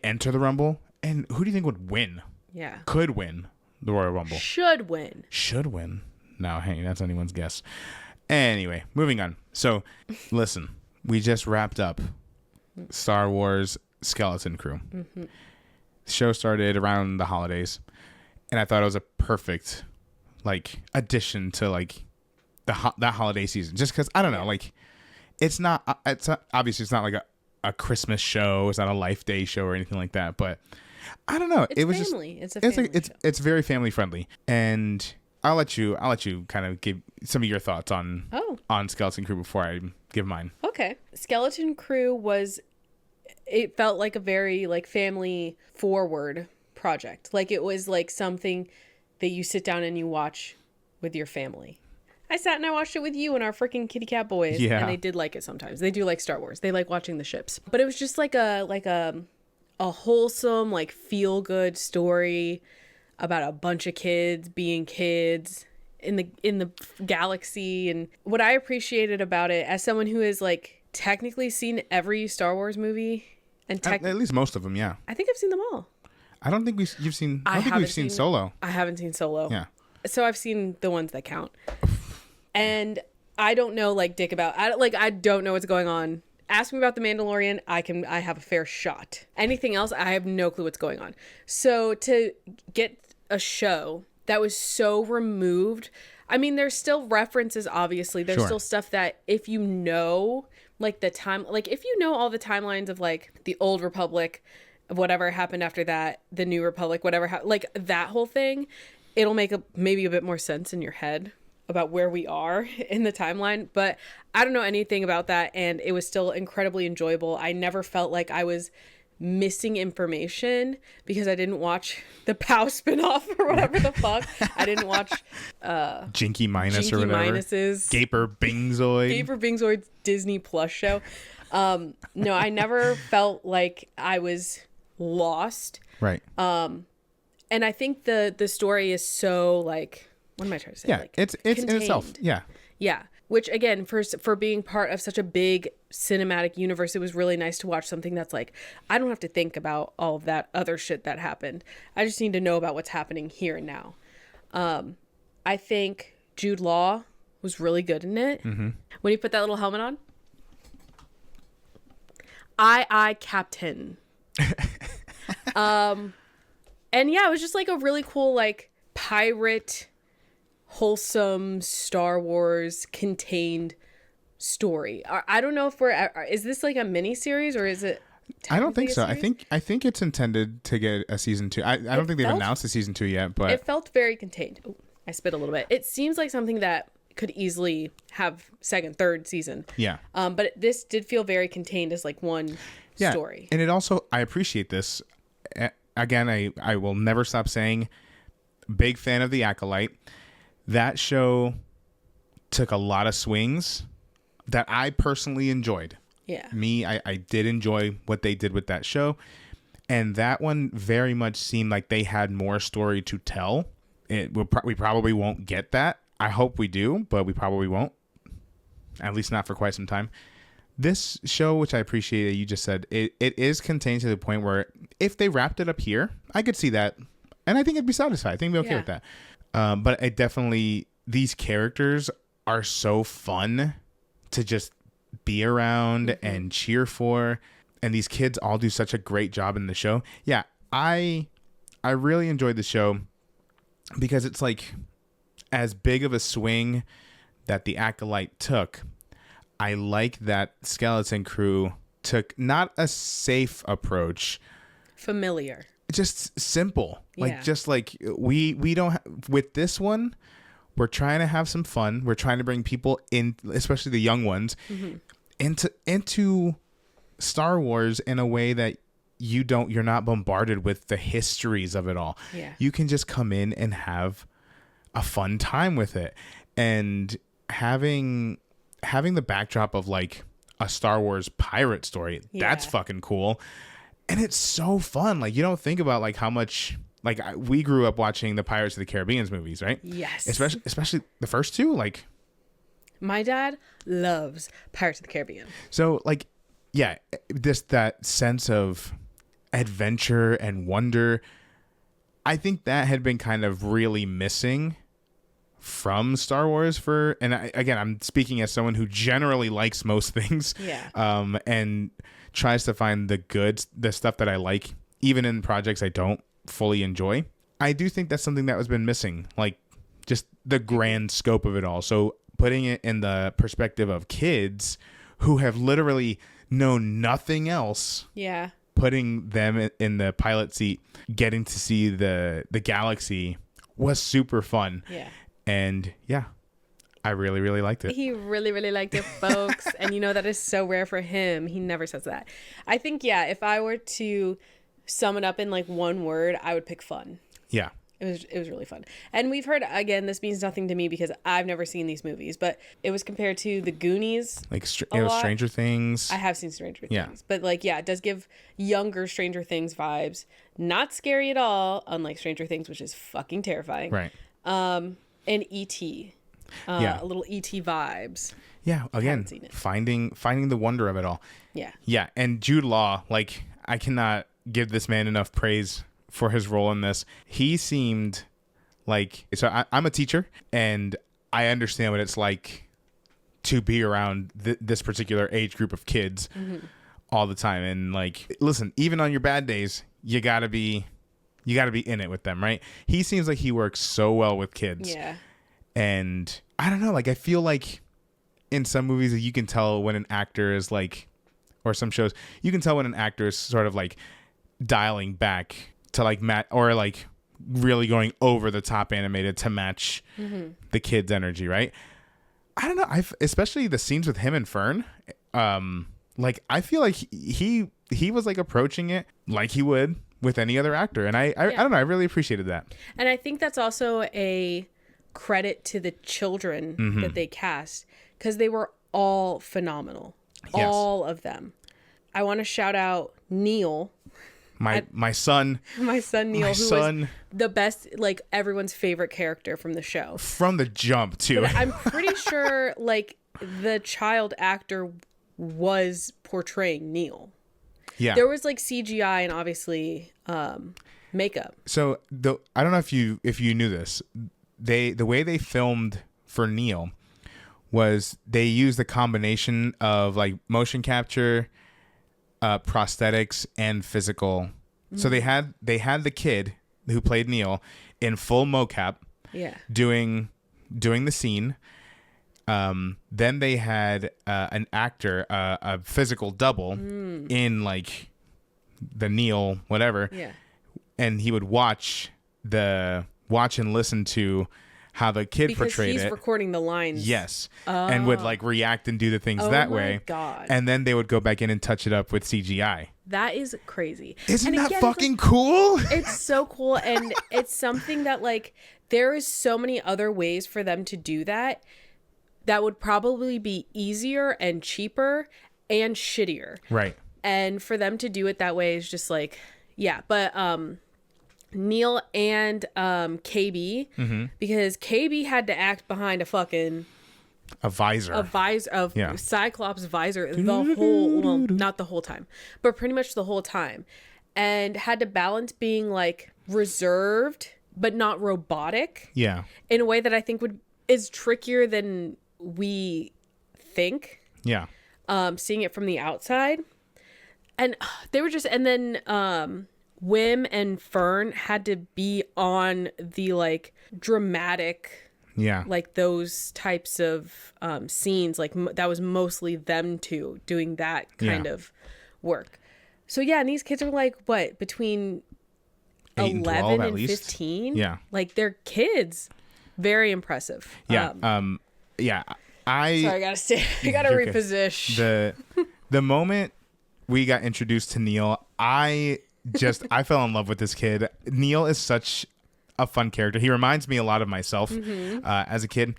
enter the Rumble, and who do you think would win? Yeah. Could win the Royal Rumble. Should win. Should win. No, hey, that's anyone's guess. Anyway, moving on. So, listen, we just wrapped up Star Wars Skeleton Crew. The show started around the holidays, and I thought it was a perfect addition to that holiday season, just because I don't know, it's not obviously it's not like a Christmas show, it's not a Life Day show or anything like that, but I don't know, it was family. It's very family friendly, and I'll let you kind of give some of your thoughts on Skeleton Crew before I give mine. Okay. Skeleton Crew it felt like a very family forward project. It was something that you sit down and you watch with your family. I sat and I watched it with you and our freaking kitty cat boys. Yeah. And they did like it sometimes. They do like Star Wars. They like watching the ships. But it was just a wholesome, feel good story about a bunch of kids being kids in the galaxy. And what I appreciated about it, as someone who has technically seen every Star Wars movie and at least most of them, yeah. I think I've seen them all. I don't think we've seen Solo. I haven't seen Solo. Yeah. So I've seen the ones that count. And I don't know dick about. I don't know what's going on. Ask me about The Mandalorian, I have a fair shot. Anything else, I have no clue what's going on. So to get a show that was so removed, I mean, there's still references, obviously. There's still stuff that if you know, the time, if you know all the timelines of the Old Republic, of whatever happened after that, the New Republic, whatever, that whole thing, it'll make maybe a bit more sense in your head about where we are in the timeline. But I don't know anything about that, and it was still incredibly enjoyable. I never felt like I was missing information because I didn't watch the POW spinoff or whatever the fuck. I didn't watch Jinky Minus or whatever. Gaper Bingzoid's Disney Plus show. No, I never felt like I was lost. Right. And I think the story is so what am I trying to say? Yeah, it's contained. In itself. Yeah. Yeah. Which again, for being part of such a big cinematic universe, it was really nice to watch something that's I don't have to think about all of that other shit that happened. I just need to know about what's happening here and now. I think Jude Law was really good in it. Mm-hmm. When he put that little helmet on. I Captain. And yeah, it was just a really cool pirate, wholesome Star Wars contained story. I don't know if is this a mini series or is it? I don't think so. I think it's intended to get a season 2. I don't think they've announced a season 2 yet, but it felt very contained. Ooh, I spit a little bit. It seems like something that could easily have second, third season. Yeah. But this did feel very contained as one story. And it also, I appreciate this. Again, I will never stop saying, big fan of The Acolyte. That show took a lot of swings that I personally enjoyed. Yeah. I did enjoy what they did with that show. And that one very much seemed like they had more story to tell. We probably won't get that. I hope we do, but we probably won't. At least not for quite some time. This show, which I appreciate that you just said, it is contained to the point where if they wrapped it up here, I could see that. And I think I'd be satisfied. I think I'd be okay with that. But I definitely, these characters are so fun to just be around and cheer for. And these kids all do such a great job in the show. Yeah, I really enjoyed the show because it's like as big of a swing that the Acolyte took. I like that Skeleton Crew took not a safe approach. Familiar. Just simple. Yeah. Like, just like we don't, with this one, we're trying to have some fun. We're trying to bring people in, especially the young ones, into Star Wars in a way that you're not bombarded with the histories of it all. Yeah. You can just come in and have a fun time with it. And having the backdrop of like a Star Wars pirate story, that's fucking cool. And it's so fun. Like, you don't think about like how much, like, we grew up watching the Pirates of the Caribbean movies, right? Yes. Especially the first two. Like, my dad loves Pirates of the Caribbean. So like, yeah, that sense of adventure and wonder, I think that had been kind of really missing from Star Wars again, I'm speaking as someone who generally likes most things. Yeah. And tries to find the stuff that I like, even in projects I don't fully enjoy. I do think that's something that has been missing, like just the grand scope of it all. So putting it in the perspective of kids who have literally known nothing else. Yeah. Putting them in the pilot seat, getting to see the galaxy was super fun. Yeah. And yeah, I really, really liked it. He really, really liked it, folks. And you know, that is so rare for him. He never says that. I think, yeah, if I were to sum it up in like one word, I would pick fun. Yeah. It was really fun. And we've heard, again, this means nothing to me because I've never seen these movies, but it was compared to The Goonies. Like Stranger Things. I have seen Stranger Things. But like, yeah, it does give younger Stranger Things vibes. Not scary at all, unlike Stranger Things, which is fucking terrifying. Right. And E.T. A little E.T. vibes. Yeah, again, finding the wonder of it all. Yeah. Yeah, and Jude Law, like, I cannot give this man enough praise for his role in this. He seemed like, so I'm a teacher, and I understand what it's like to be around this particular age group of kids all the time. And like, listen, even on your bad days, you gotta be in it with them, right? He seems like he works so well with kids. Yeah. And I don't know, like, I feel like in some movies you can tell when an actor is like, or some shows, you can tell when an actor is sort of like dialing back to like or like really going over the top animated to match the kids' energy, right? I don't know. Especially the scenes with him and Fern, like, I feel like he was like approaching it like he would with any other actor, and I don't know, I really appreciated that. And I think that's also a credit to the children that they cast, because they were all phenomenal. Yes. All of them. I want to shout out Neil. My son Neil, who was the best, like, everyone's favorite character from the show. From the jump, too. But I'm pretty sure, like, the child actor was portraying Neil. Yeah. There was, like, CGI and obviously makeup. So, I don't know if you knew this. The way they filmed for Neil was they used a combination of, like, motion capture, prosthetics, and physical. So they had the kid who played Neil in full mocap, doing the scene. Then they had an actor, a physical double in like the Neil whatever, and he would watch and listen to how the kid portrayed it. Because he's recording the lines. Yes. And would like react and do the things that way. Oh my God. And then they would go back in and touch it up with CGI. That is crazy. Isn't that fucking cool? It's so cool. And it's something that, like, there is so many other ways for them to do that would probably be easier and cheaper and shittier. Right. And for them to do it that way is just like, Yeah, but Neil and KB, because KB had to act behind a fucking A visor. A Cyclops visor the whole, well, not the whole time, but pretty much the whole time, and had to balance being like reserved but not robotic. Yeah. In a way that I think is trickier than we think. Yeah. Seeing it from the outside, and they were just, and then Wim and Fern had to be on the like dramatic. Yeah. Like those types of scenes, like that was mostly them two doing that kind of work. So yeah, and these kids are like what, between 11 and 15? Yeah. Like they're kids. Very impressive. Yeah. Yeah. Sorry, I gotta reposition. The moment we got introduced to Neil, I fell in love with this kid. Neil is such a fun character. He reminds me a lot of myself as a kid.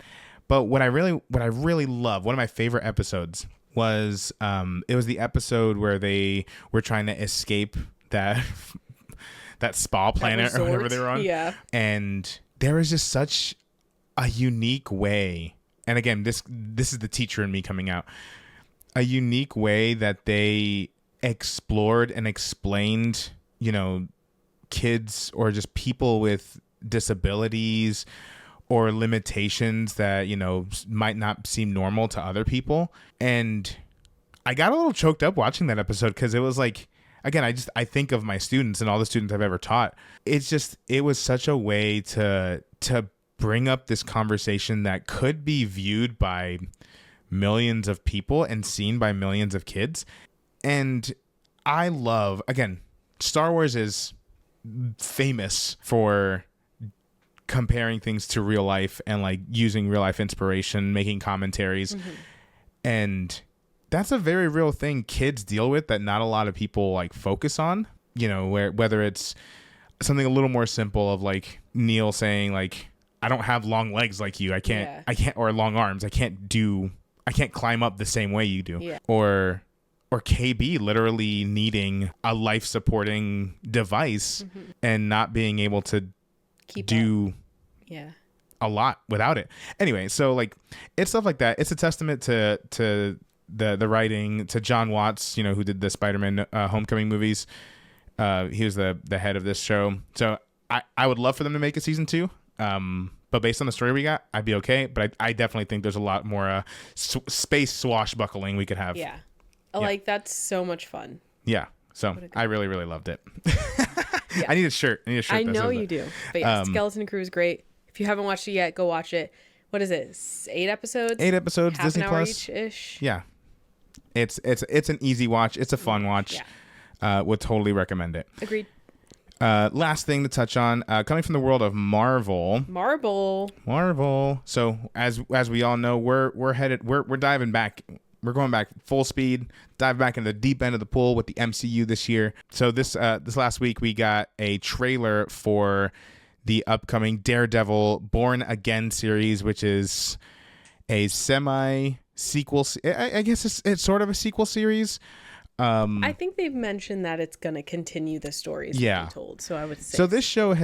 But what I really love, one of my favorite episodes was it was the episode where they were trying to escape that spa planet or whatever they were on. Yeah. And there was just such a unique way. And again, this is the teacher in me coming out. A unique way that they explored and explained, kids or just people with disabilities or limitations that might not seem normal to other people. And I got a little choked up watching that episode because it was like, again, I think of my students and all the students I've ever taught. It was such a way to bring up this conversation that could be viewed by millions of people and seen by millions of kids. And I love, again, Star Wars is famous for comparing things to real life and like using real life inspiration, making commentaries. And that's a very real thing kids deal with that not a lot of people like focus on, whether it's something a little more simple of like Neil saying like, I don't have long legs like you. I can't, or long arms. I can't climb up the same way you do. Yeah. Or KB literally needing a life supporting device and not being able to do a lot without it. Anyway, so like it's stuff like that. It's a testament to the writing, to John Watts, who did the Spider-Man Homecoming movies. He was the head of this show. So I would love for them to make a season 2. But based on the story we got, I'd be okay. But I definitely think there's a lot more space swashbuckling we could have. Yeah. Like that's so much fun. Yeah. So I really, really loved it. I need a shirt. I know you do. But yeah, Skeleton Crew is great. If you haven't watched it yet, go watch it. What is it? 8 episodes? 8 episodes. Half Disney an hour Plus. each-ish. Yeah. It's an easy watch. It's a fun watch. Yeah. Would totally recommend it. Agreed. Last thing to touch on, coming from the world of Marvel. So as we all know, we're diving back. We're going back full speed, dive back into the deep end of the pool with the MCU this year. So this last week we got a trailer for the upcoming Daredevil Born Again series, which is a semi-sequel. I guess it's sort of a sequel series. I think they've mentioned that it's going to continue the stories being told. So I would say. So this show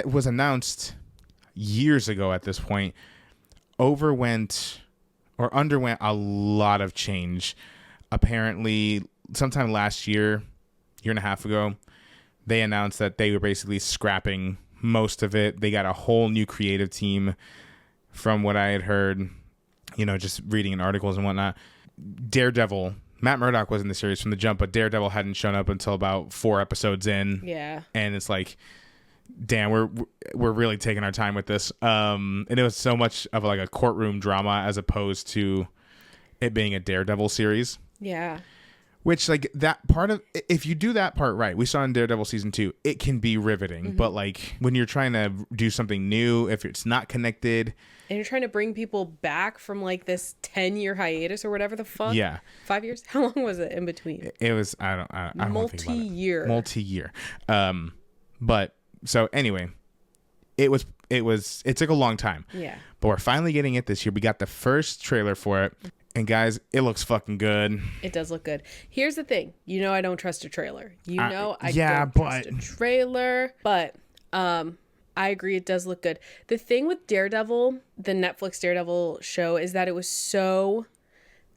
was announced years ago at this point. Underwent a lot of change. Apparently, sometime last year and a half ago, they announced that they were basically scrapping most of it. They got a whole new creative team from what I had heard, just reading in articles and whatnot. Daredevil, Matt Murdock was in the series from the jump, but Daredevil hadn't shown up until about 4 episodes in. Yeah. And it's like, damn, we're really taking our time with this. And it was so much of like a courtroom drama as opposed to it being a Daredevil series. Yeah. Which like that part of, if you do that part right, we saw in Daredevil season 2, it can be riveting. But like when you're trying to do something new, if it's not connected, and you're trying to bring people back from like this 10-year hiatus or whatever the fuck. Yeah. 5 years? How long was it in between? It was, I don't multi-year. Multi-year. But so anyway, it took a long time. Yeah. But we're finally getting it this year. We got the first trailer for it. And guys, it looks fucking good. It does look good. Here's the thing. You know I don't trust a trailer. I yeah, don't trust a trailer. But I agree it does look good. The thing with Daredevil, the Netflix Daredevil show, is that it was so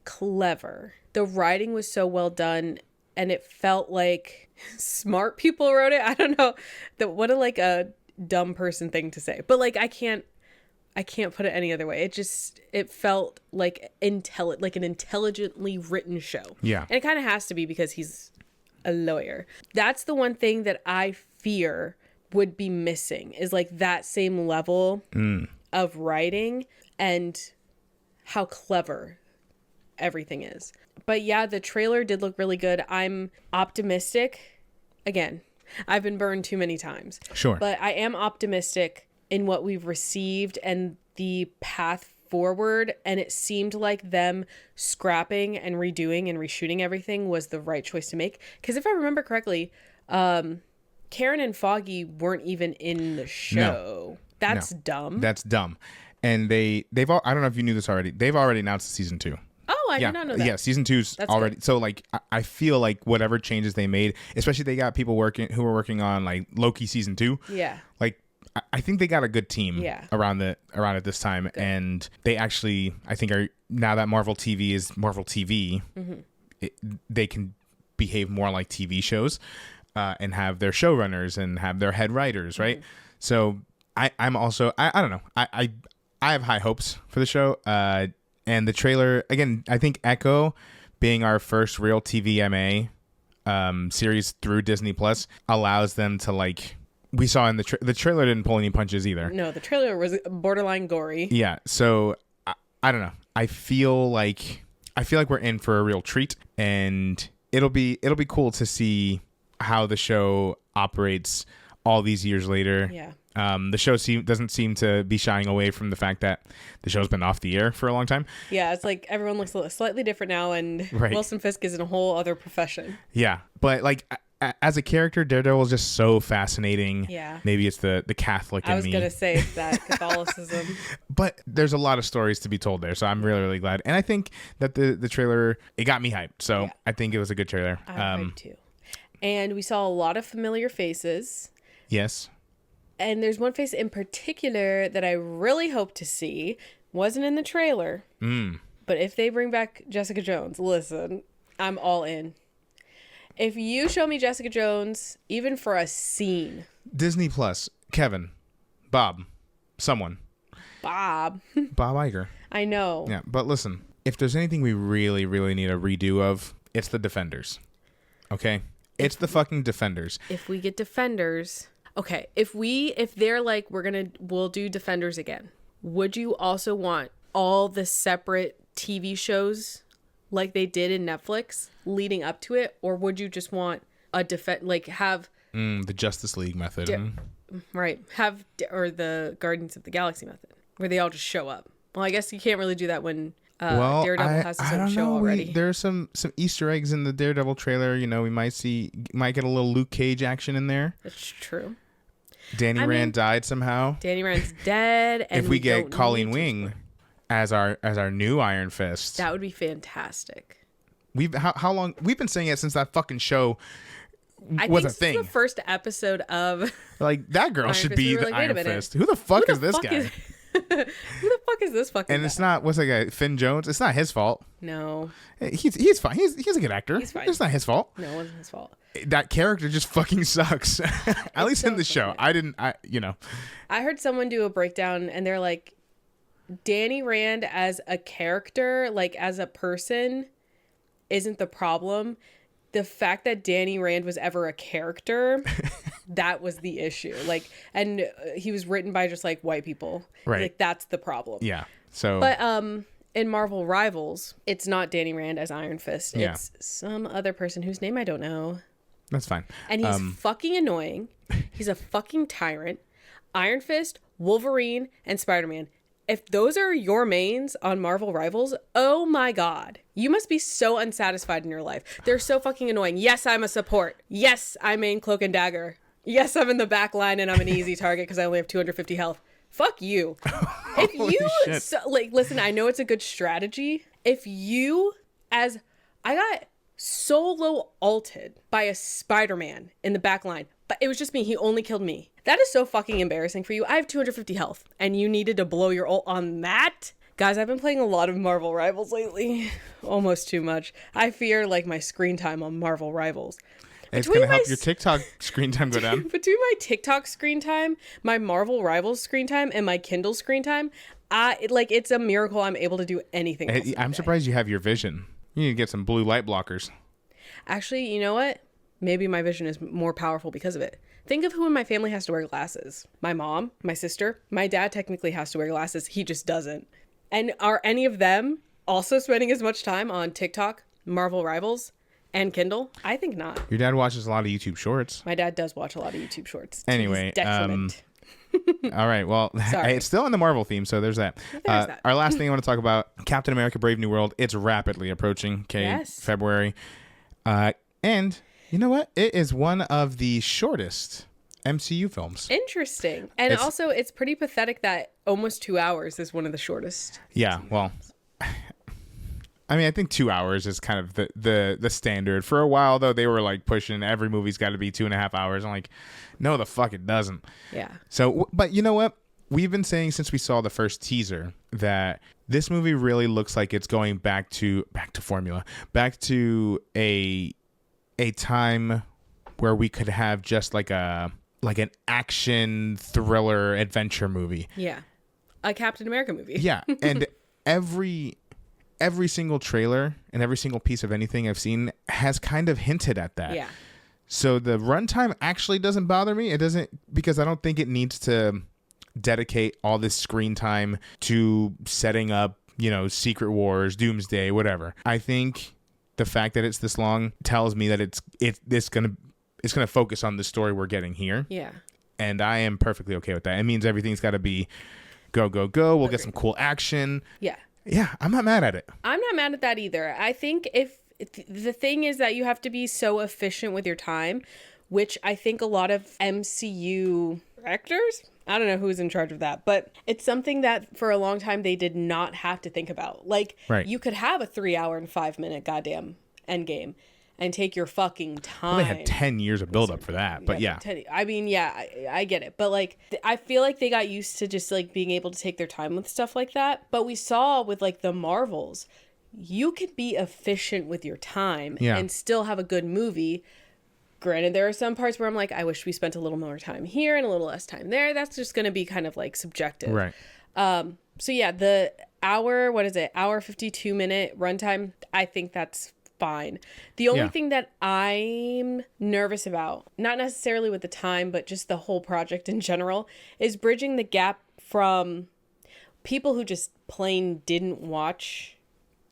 clever. The writing was so well done, and it felt like smart people wrote it. I don't know. What a dumb person thing to say. But like I can't put it any other way. It felt like an intelligently written show. Yeah. And it kind of has to be because he's a lawyer. That's the one thing that I fear would be missing, is like that same level of writing and how clever everything is. But yeah, the trailer did look really good. I'm optimistic. Again, I've been burned too many times. Sure. But I am optimistic in what we've received and the path forward, and it seemed like them scrapping and redoing and reshooting everything was the right choice to make. Because if I remember correctly, Karen and Foggy weren't even in the show. That's dumb. That's dumb. And they've all, I don't know if you knew this already. They've already announced season 2. Oh, I did not know that. Yeah, season 2's already. Good. So like, I feel like whatever changes they made, especially they got people who were working on like Loki season 2. Yeah. Like, I think they got a good team around it this time. Good. And they actually, I think, are now that Marvel TV is Marvel TV, they can behave more like TV shows and have their showrunners and have their head writers, right? So I'm also, I don't know. I have high hopes for the show. And the trailer, again, I think Echo being our first real TVMA series through Disney Plus allows them to like... We saw in the trailer didn't pull any punches either. No, the trailer was borderline gory. Yeah, so I don't know. I feel like we're in for a real treat, and it'll be cool to see how the show operates all these years later. Yeah. The show doesn't seem to be shying away from the fact that the show's been off the air for a long time. Yeah, it's like everyone looks slightly different now, and Wilson Fisk is in a whole other profession. Yeah, but like... As a character, Daredevil is just so fascinating. Yeah. Maybe it's the Catholic in me. I was going to say that, Catholicism. But there's a lot of stories to be told there, so I'm really, really glad. And I think that the trailer, it got me hyped. So I think it was a good trailer. I'm hyped too. And we saw a lot of familiar faces. Yes. And there's one face in particular that I really hope to see. Wasn't in the trailer. But if they bring back Jessica Jones, listen, I'm all in. If you show me Jessica Jones, even for a scene. Disney Plus, Kevin, Bob, someone. Bob Iger. I know. Yeah, but listen, if there's anything we really, really need a redo of, it's the Defenders. Okay? It's the fucking Defenders. If we get Defenders... Okay, if they're like, we'll do Defenders again, would you also want all the separate TV shows like they did in Netflix leading up to it, or would you just want a have the Justice League method, right? Or the Guardians of the Galaxy method, where they all just show up. Well, I guess you can't really do that when Daredevil has his own show already. There's some Easter eggs in the Daredevil trailer. You know, we might get a little Luke Cage action in there. That's true. Danny Rand died somehow. Danny Rand's dead, and if we get Colleen Wing as our new Iron Fist, that would be fantastic. How long we've been saying it since that fucking show was a thing. The first episode of like that girl Iron should Fist. Be the Iron Fist. Who the fuck is this guy? Who the fuck is this fucking? And guy? It's not what's that guy Finn Jones. It's not his fault. No, he's fine. He's a good actor. He's fine. It's not his fault. No, it wasn't his fault. That character just fucking sucks. At least so in the show, I heard someone do a breakdown, and they're like, Danny Rand as a character, like as a person, isn't the problem. The fact that Danny Rand was ever a character, that was the issue. Like, and he was written by just like white people. Right. Like that's the problem. Yeah. So. But in Marvel Rivals, it's not Danny Rand as Iron Fist. Yeah. It's some other person whose name I don't know. That's fine. And he's fucking annoying. He's a fucking tyrant. Iron Fist, Wolverine, and Spider-Man. If those are your mains on Marvel Rivals, oh my God. You must be so unsatisfied in your life. They're so fucking annoying. Yes, I'm a support. Yes, I main Cloak and Dagger. Yes, I'm in the back line and I'm an easy target because I only have 250 health. Fuck you. If you listen, I know it's a good strategy if you, as I got solo ulted by a Spider-Man in the back line, but it was just me. He only killed me. That is so fucking embarrassing for you. I have 250 health and you needed to blow your ult on that? Guys, I've been playing a lot of Marvel Rivals lately. Almost too much. I fear like my screen time on Marvel Rivals. It's going to help your TikTok screen time go down. Between my TikTok screen time, my Marvel Rivals screen time, and my Kindle screen time, it's a miracle I'm able to do anything else. I'm surprised you have your vision. You need to get some blue light blockers. Actually, you know what? Maybe my vision is more powerful because of it. Think of who in my family has to wear glasses. My mom, my sister, my dad technically has to wear glasses. He just doesn't. And are any of them also spending as much time on TikTok, Marvel Rivals, and Kindle? I think not. Your dad watches a lot of YouTube shorts. My dad does watch a lot of YouTube shorts. Anyway, all right. Well, it's still in the Marvel theme, so there's that. That. Our last thing I want to talk about, Captain America: Brave New World. It's rapidly approaching. Okay, yes. February. And you know what? It is one of the shortest MCU films. Interesting. And also, it's pretty pathetic that almost 2 hours is one of the shortest. Yeah, well, I mean, I think 2 hours is kind of the standard. For a while, though, they were like pushing every movie's got to be 2.5 hours. I'm like, no, the fuck it doesn't. Yeah. So, but you know what? We've been saying since we saw the first teaser that this movie really looks like it's going back to formula, back to a time where we could have just like an action thriller adventure movie. Yeah. A Captain America movie. Yeah. And every single trailer and every single piece of anything I've seen has kind of hinted at that. Yeah. So the runtime actually doesn't bother me. It doesn't, because I don't think it needs to dedicate all this screen time to setting up, Secret Wars, Doomsday, whatever. I think the fact that it's this long tells me that it's gonna focus on the story we're getting here. Yeah. And I am perfectly okay with that. It means everything's got to be go, go, go. We'll get some cool action. Yeah. Yeah, I'm not mad at it. I'm not mad at that either. I think if the thing is that you have to be so efficient with your time, which I think a lot of MCU directors, I don't know who's in charge of that, but it's something that for a long time they did not have to think about. Like, you could have a 3 hour and 5 minute goddamn endgame and take your fucking time. Well, they had 10 years of build up for that, but yeah. I mean, yeah, I get it. But like, I feel like they got used to just like being able to take their time with stuff like that. But we saw with like the Marvels, you could be efficient with your time and still have a good movie. Granted, there are some parts where I'm like, I wish we spent a little more time here and a little less time there. That's just going to be kind of like subjective. Right. So yeah, the hour 52 minute runtime, I think that's fine. The only thing that I'm nervous about, not necessarily with the time, but just the whole project in general, is bridging the gap from people who just plain didn't watch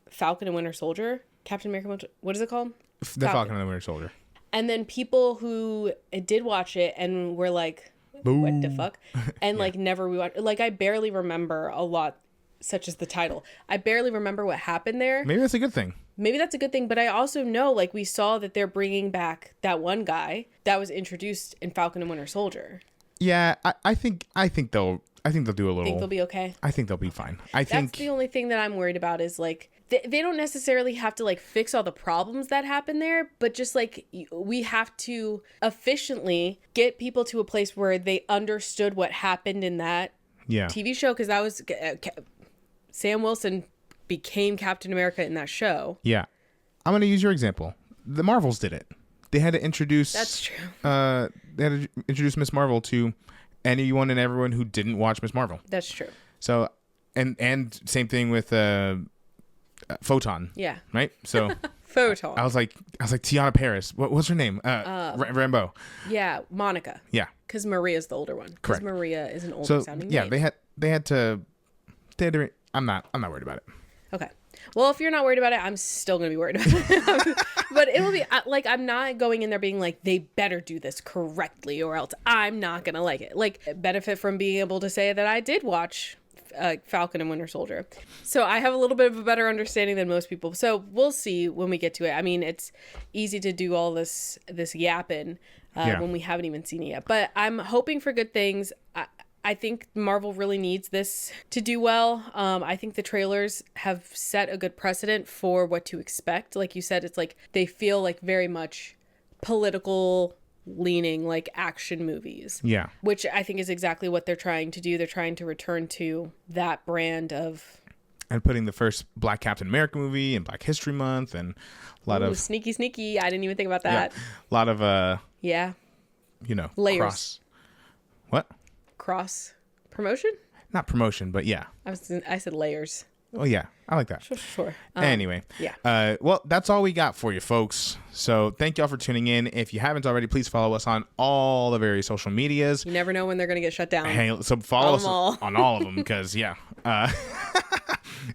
Falcon and Winter Soldier, Captain America, what is it called? The Falcon and the Winter Soldier. And then people who did watch it and were like, what the fuck? And like never rewatched. Like I barely remember a lot, such as the title. I barely remember what happened there. Maybe that's a good thing. Maybe that's a good thing. But I also know, like, we saw that they're bringing back that one guy that was introduced in Falcon and Winter Soldier. Yeah, I think they'll do a little. Think they'll be okay? I think they'll be fine. That's the only thing that I'm worried about is like they don't necessarily have to like fix all the problems that happen there, but just like we have to efficiently get people to a place where they understood what happened in that TV show, because that was Sam Wilson became Captain America in that show. Yeah, I'm gonna use your example. The Marvels did it. They had to introduce. That's true. They had to introduce Miss Marvel to anyone and everyone who didn't watch Miss Marvel. That's true. So, and same thing with Photon. Yeah. Right. So. Photon. I was like Tiana Perez. What's her name? Rambo. Yeah, Monica. Yeah. Because Maria's the older one. Because Maria is an older sounding name. Yeah, they had to. I'm not worried about it. Okay. Well, if you're not worried about it, I'm still going to be worried about it. But it'll be like, I'm not going in there being like, they better do this correctly or else I'm not going to like it. Like, benefit from being able to say that I did watch Falcon and Winter Soldier. So I have a little bit of a better understanding than most people. So we'll see when we get to it. I mean, it's easy to do all this yapping when we haven't even seen it yet. But I'm hoping for good things. I think Marvel really needs this to do well. I think the trailers have set a good precedent for what to expect. Like you said, it's like they feel like very much political leaning, like action movies. Yeah. Which I think is exactly what they're trying to do. They're trying to return to that brand of... And putting the first Black Captain America movie in Black History Month and a lot of... Sneaky. I didn't even think about that. Yeah, a lot of... Yeah. You know, layers. What? Cross promotion? Not promotion, but yeah. I said layers. Oh, yeah. I like that. Sure. Anyway. Yeah. Well, that's all we got for you, folks. So thank y'all for tuning in. If you haven't already, please follow us on all the various social medias. You never know when they're going to get shut down. Hey, so follow us on all of them because, yeah.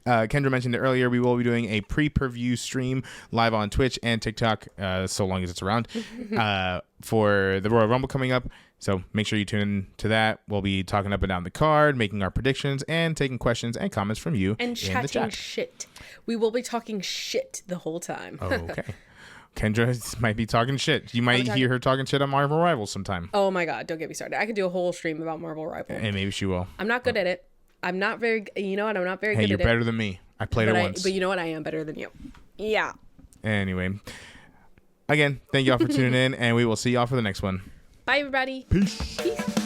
Kendra mentioned it earlier. We will be doing a pre-per-view stream live on Twitch and TikTok, so long as it's around, for the Royal Rumble coming up. So make sure you tune in to that. We'll be talking up and down the card, making our predictions, and taking questions and comments from you and in chatting the chat. Shit. We will be talking shit the whole time. Oh, okay. Kendra might be talking shit. You might hear her talking shit on Marvel Rivals sometime. Oh my God, don't get me started. I could do a whole stream about Marvel Rivals. And maybe she will. I'm not good at it. I'm not very, you know what? I'm not very good at it. Hey, you're better than me. I played it once. But you know what? I am better than you. Yeah. Anyway. Again, thank y'all for tuning in, and we will see y'all for the next one. Bye, everybody. Peace.